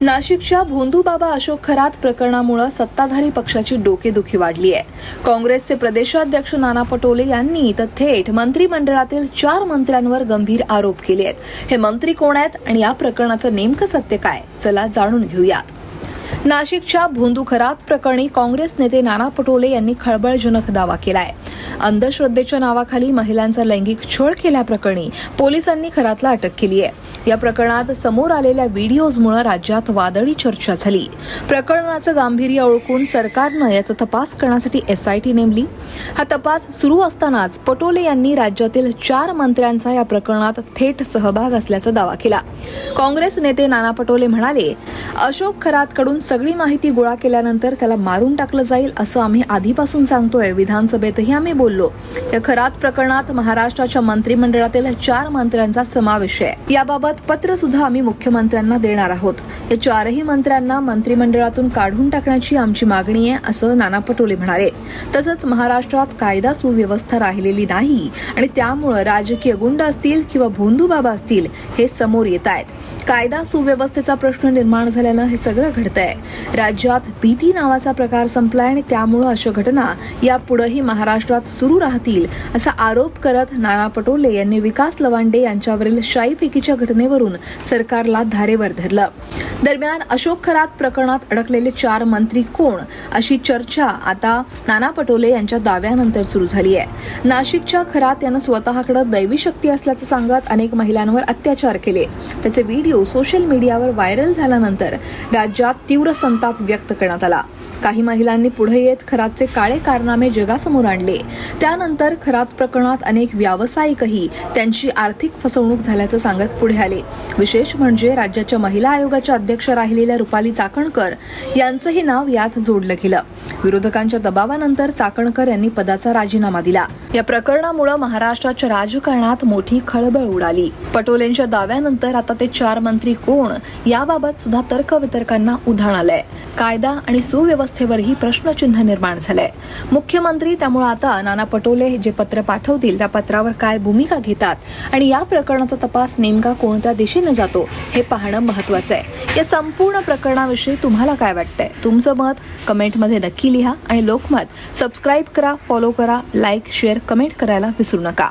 नाशिकच्या भोंदूबाबा अशोक खरात प्रकरणामुळे सत्ताधारी पक्षाची डोकेदुखी वाढली आहे। काँग्रेसचे प्रदेशाध्यक्ष नाना पटोले यांनी तर थेट मंत्रिमंडळातील 4 मंत्र्यांवर गंभीर आरोप केले आहेत। हे मंत्री कोण आहेत आणि या प्रकरणाचं नेमकं सत्य काय, चला जाणून घेऊयात। नाशिकच्या भोंदू खरात प्रकरणी काँग्रेस नेते नाना पटोले यांनी खळबळजनक दावा केलाय। अंधश्रद्धेच्या नावाखाली महिलांचा लैंगिक छळ केल्याप्रकरणी पोलिसांनी खरातला अटक केली आहे। या प्रकरणात समोर आलेल्या व्हिडिओजमुळे राज्यात वादळी चर्चा झाली। प्रकरणाचं गांभीर्य ओळखून सरकारनं याचा तपास करण्यासाठी एसआयटी नेमली। हा तपास सुरू असतानाच पटोले यांनी राज्यातील 4 मंत्र्यांचा या प्रकरणात थेट सहभाग असल्याचा दावा केला। काँग्रेस नेते नाना पटोले म्हणाले, अशोक खरातकडून सगळी माहिती गोळा केल्यानंतर त्याला मारून टाकलं जाईल असं आम्ही आधीपासून सांगतोय। विधानसभेतही आम्ही बोललो। या खरात प्रकरणात महाराष्ट्राच्या मंत्रिमंडळातील 4 मंत्र्यांचा समावेश आहे। याबाबत पत्र सुद्धा आम्ही मुख्यमंत्र्यांना देणार आहोत। या 4ही मंत्र्यांना मंत्रिमंडळातून काढून टाकण्याची आमची मागणी आहे असं नाना पटोले म्हणाले। तसंच महाराष्ट्रात कायदा सुव्यवस्था राहिलेली नाही आणि त्यामुळे राजकीय गुंड असतील किंवा भोंदूबाबा असतील हे समोर येत आहेत। कायदा सुव्यवस्थेचा प्रश्न निर्माण झाल्यानं हे सगळं घडतंय। राज्यात भीती नावाचा प्रकार संपलाय आणि त्यामुळे अशा घटना यापुढेही महाराष्ट्रात सुरू राहतील असा आरोप करत नाना पटोले यांनी विकास लवांडे यांच्यावरील शाईफेकीच्या घटनेवरून सरकारला धारेवर धरलं। दरम्यान अशोक खरात प्रकरणात अडकलेले 4 मंत्री कोण अशी चर्चा आता नाना पटोले यांच्या दाव्यानंतर सुरू झाली आहे। नाशिकच्या खरात यांना स्वतःकडे दैवी शक्ती असल्याचं सांगत अनेक महिलांवर अत्याचार केले। त्याचे व्हिडिओ सोशल मीडियावर व्हायरल झाल्यानंतर राज्यात तीव्र संताप व्यक्त करण्यात आला। काही महिलांनी पुढे येत खरातचे काळे कारनामे जगासमोर आणले। त्यानंतर खरात प्रकरणात अनेक व्यावसायिकही त्यांची आर्थिक फसवणूक झाल्याचं सांगत पुढे आले। विशेष म्हणजे राज्याच्या महिला आयोगाच्या अध्यक्ष राहिलेल्या रुपाली चाकणकर यांचंही नाव यात जोडलं गेलं। विरोधकांच्या दबावानंतर चाकणकर यांनी पदाचा राजीनामा दिला। या प्रकरणामुळे महाराष्ट्राच्या राजकारणात मोठी खळबळ उडाली। पटोलेंच्या दाव्यानंतर आता ते 4 मंत्री कोण याबाबत सुद्धा तर्कवितर्कांना उधाण आलंय। कायदा आणि सुव्यवस्थेवरही प्रश्नचिन्ह निर्माण झालंय। मुख्यमंत्री त्यामुळे आता नाना पटोले जे पत्र पाठवतील त्या पत्रावर काय भूमिका घेतात आणि या प्रकरणाचा तपास नेमका कोणत्या दिशेने जातो हे पाहणं महत्त्वाचं आहे। या संपूर्ण प्रकरणाविषयी तुम्हाला काय वाटतंय? तुमचं मत कमेंटमध्ये नक्की लिहा आणि लोकमत सबस्क्राईब करा, फॉलो करा, लाईक, शेअर, कमेंट करायला विसरू नका।